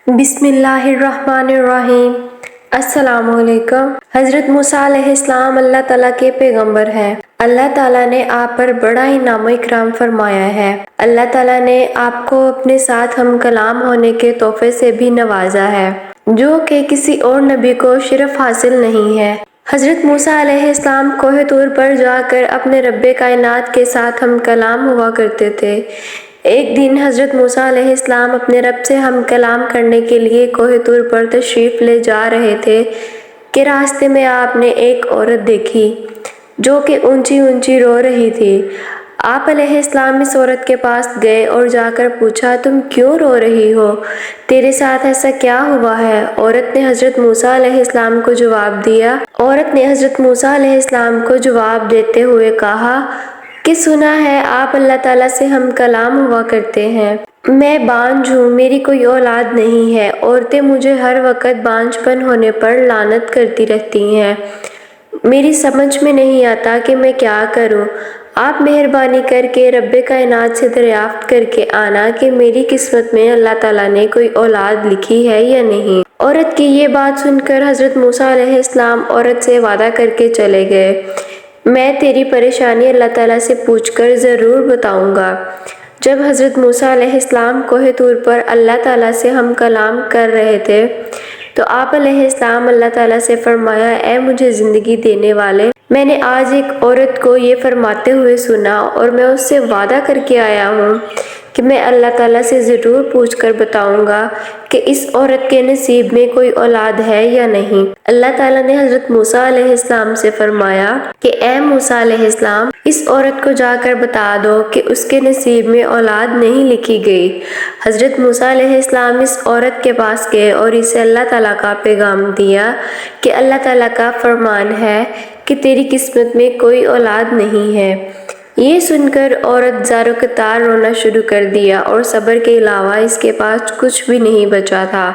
بسم اللہ الرحمن الرحیم۔ السلام علیکم۔ حضرت موسیٰ علیہ السلام اللہ تعالیٰ کے پیغمبر ہیں۔ اللہ تعالیٰ نے آپ پر بڑا انعام و اکرام فرمایا ہے۔ اللہ تعالیٰ نے آپ کو اپنے ساتھ ہم کلام ہونے کے تحفے سے بھی نوازا ہے، جو کہ کسی اور نبی کو شرف حاصل نہیں ہے۔ حضرت موسیٰ علیہ السلام کوہ طور پر جا کر اپنے رب کائنات کے ساتھ ہم کلام ہوا کرتے تھے۔ ایک دن حضرت موسیٰ علیہ السلام اپنے رب سے ہم کلام کرنے کے لیے کوہ طور پر تشریف لے جا رہے تھے کہ راستے میں آپ نے ایک عورت دیکھی جو کہ اونچی اونچی رو رہی تھی۔ آپ علیہ السلام اس عورت کے پاس گئے اور جا کر پوچھا، تم کیوں رو رہی ہو؟ تیرے ساتھ ایسا کیا ہوا ہے؟ عورت نے حضرت موسیٰ علیہ السلام کو جواب دیا۔ عورت نے حضرت موسیٰ علیہ السلام کو جواب دیتے ہوئے کہا کہ سنا ہے آپ اللہ تعالیٰ سے ہم کلام ہوا کرتے ہیں۔ میں بانجھ ہوں، میری کوئی اولاد نہیں ہے۔ عورتیں مجھے ہر وقت بانجھ پن ہونے پر لعنت کرتی رہتی ہیں۔ میری سمجھ میں نہیں آتا کہ میں کیا کروں۔ آپ مہربانی کر کے رب کائنات سے دریافت کر کے آنا کہ میری قسمت میں اللہ تعالیٰ نے کوئی اولاد لکھی ہے یا نہیں۔ عورت کی یہ بات سن کر حضرت موسیٰ علیہ السلام عورت سے وعدہ کر کے چلے گئے، میں تیری پریشانی اللہ تعالیٰ سے پوچھ کر ضرور بتاؤں گا۔ جب حضرت موسیٰ علیہ السلام کوہ طور پر اللہ تعالیٰ سے ہم کلام کر رہے تھے تو آپ علیہ السلام اللہ تعالیٰ سے فرمایا، اے مجھے زندگی دینے والے، میں نے آج ایک عورت کو یہ فرماتے ہوئے سنا اور میں اس سے وعدہ کر کے آیا ہوں کہ میں اللہ تعالیٰ سے ضرور پوچھ کر بتاؤں گا کہ اس عورت کے نصیب میں کوئی اولاد ہے یا نہیں۔ اللہ تعالیٰ نے حضرت موسیٰ علیہ السلام سے فرمایا کہ اے موسیٰ علیہ السلام، اس عورت کو جا کر بتا دو کہ اس کے نصیب میں اولاد نہیں لکھی گئی۔ حضرت موسیٰ علیہ السلام اس عورت کے پاس گئے اور اسے اللہ تعالیٰ کا پیغام دیا کہ اللہ تعالیٰ کا فرمان ہے کہ تیری قسمت میں کوئی اولاد نہیں ہے۔ یہ سن کر عورت زار و قطار رونا شروع کر دیا اور صبر کے علاوہ اس کے پاس کچھ بھی نہیں بچا تھا۔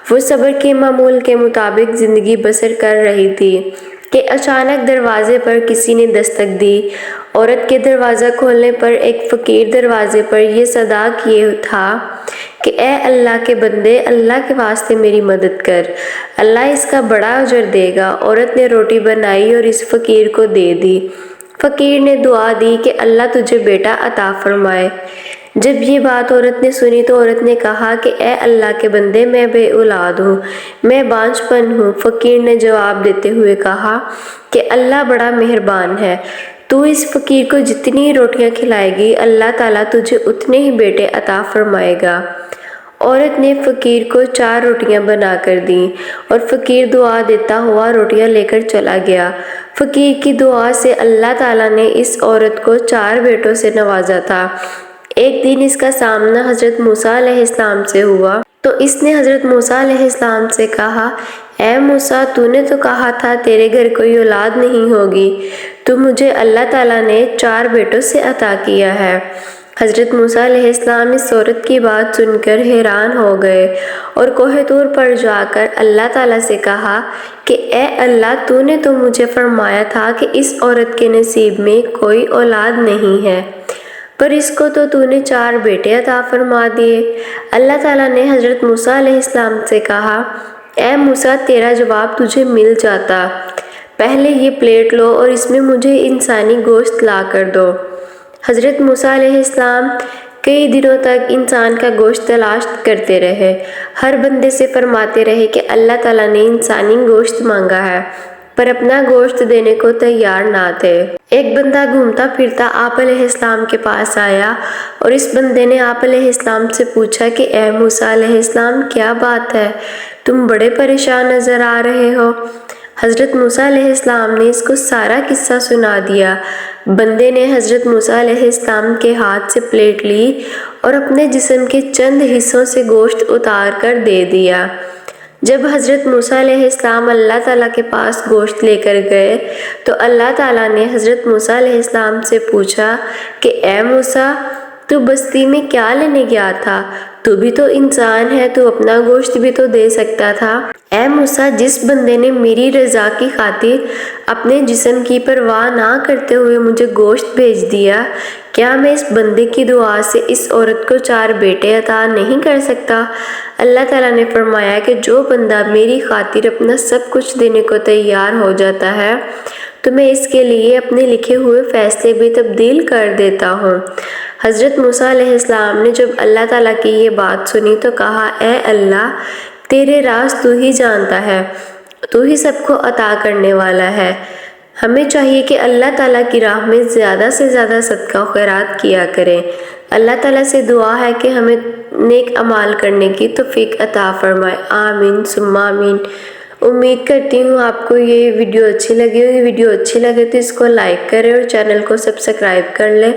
وہ صبر کے معمول کے مطابق زندگی بسر کر رہی تھی کہ اچانک دروازے پر کسی نے دستک دی۔ عورت کے دروازہ کھولنے پر ایک فقیر دروازے پر یہ صدا کیے تھا کہ اے اللہ کے بندے، اللہ کے واسطے میری مدد کر، اللہ اس کا بڑا اجر دے گا۔ عورت نے روٹی بنائی اور اس فقیر کو دے دی۔ فقیر نے دعا دی کہ اللہ تجھے بیٹا عطا فرمائے۔ جب یہ بات عورت نے سنی تو عورت نے کہا کہ اے اللہ کے بندے، میں بے اولاد ہوں، میں بانجھ پن ہوں۔ فقیر نے جواب دیتے ہوئے کہا کہ اللہ بڑا مہربان ہے، تو اس فقیر کو جتنی روٹیاں کھلائے گی اللہ تعالیٰ تجھے اتنے ہی بیٹے عطا فرمائے گا۔ عورت نے فقیر کو 4 روٹیاں بنا کر دیں اور فقیر دعا دیتا ہوا روٹیاں لے کر چلا گیا۔ فقیر کی دعا سے اللہ تعالیٰ نے اس عورت کو 4 بیٹوں سے نوازا تھا۔ ایک دن اس کا سامنا حضرت موسیٰ علیہ السلام سے ہوا تو اس نے حضرت موسیٰ علیہ السلام سے کہا، اے موسیٰ، تو نے تو کہا تھا تیرے گھر کوئی اولاد نہیں ہوگی، تو مجھے اللہ تعالیٰ نے 4 بیٹوں سے عطا کیا ہے۔ حضرت موسیٰ علیہ السلام اس عورت کی بات سن کر حیران ہو گئے اور کوہ طور پر جا کر اللہ تعالیٰ سے کہا کہ اے اللہ، تو نے تو مجھے فرمایا تھا کہ اس عورت کے نصیب میں کوئی اولاد نہیں ہے، پر اس کو تو نے 4 بیٹے عطا فرما دیے۔ اللہ تعالیٰ نے حضرت موسیٰ علیہ السلام سے کہا، اے موسیٰ، تیرا جواب تجھے مل جاتا، پہلے یہ پلیٹ لو اور اس میں مجھے انسانی گوشت لا کر دو۔ حضرت موسیٰ علیہ السلام کئی دنوں تک انسان کا گوشت تلاش کرتے رہے، ہر بندے سے فرماتے رہے کہ اللہ تعالیٰ نے انسانی گوشت مانگا ہے، پر اپنا گوشت دینے کو تیار نہ تھے۔ ایک بندہ گھومتا پھرتا آپ علیہ السلام کے پاس آیا اور اس بندے نے آپ علیہ السلام سے پوچھا کہ اے موسیٰ علیہ السلام، کیا بات ہے؟ تم بڑے پریشان نظر آ رہے ہو۔ حضرت موسیٰ علیہ السلام نے اس کو سارا قصہ سنا دیا۔ بندے نے حضرت موسیٰ علیہ السلام کے ہاتھ سے پلیٹ لی اور اپنے جسم کے چند حصوں سے گوشت اتار کر دے دیا۔ جب حضرت موسیٰ علیہ السلام اللہ تعالیٰ کے پاس گوشت لے کر گئے تو اللہ تعالیٰ نے حضرت موسیٰ علیہ السلام سے پوچھا کہ اے موسیٰ، تو بستی میں کیا لینے گیا تھا؟ تو بھی تو انسان ہے، تو اپنا گوشت بھی تو دے سکتا تھا۔ اے موسیٰ، جس بندے نے میری رضا کی خاطر اپنے جسم کی پرواہ نہ کرتے ہوئے مجھے گوشت بھیج دیا، کیا میں اس بندے کی دعا سے اس عورت کو 4 بیٹے عطا نہیں کر سکتا؟ اللہ تعالیٰ نے فرمایا کہ جو بندہ میری خاطر اپنا سب کچھ دینے کو تیار ہو جاتا ہے تو میں اس کے لیے اپنے لکھے ہوئے فیصلے بھی تبدیل کر دیتا ہوں۔ حضرت موسیٰ علیہ السلام نے جب اللہ تعالیٰ کی یہ بات سنی تو کہا، اے اللہ، تیرے راز تو ہی جانتا ہے، تو ہی سب کو عطا کرنے والا ہے۔ ہمیں چاہیے کہ اللہ تعالیٰ کی راہ میں زیادہ سے زیادہ صدقہ و خیرات کیا کریں۔ اللہ تعالیٰ سے دعا ہے کہ ہمیں نیک اعمال کرنے کی توفیق عطا فرمائے۔ آمین ثم آمین۔ امید کرتی ہوں آپ کو یہ ویڈیو اچھی لگی ہوگی۔ ویڈیو اچھی لگے تو اس کو لائک کریں اور چینل کو سبسکرائب کر لیں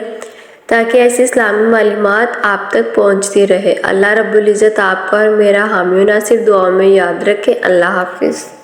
تاکہ ایسی اسلامی معلومات آپ تک پہنچتی رہے۔ اللہ رب العزت آپ کو اور میرا حامی و ناصر دعاؤں میں یاد رکھے۔ اللہ حافظ۔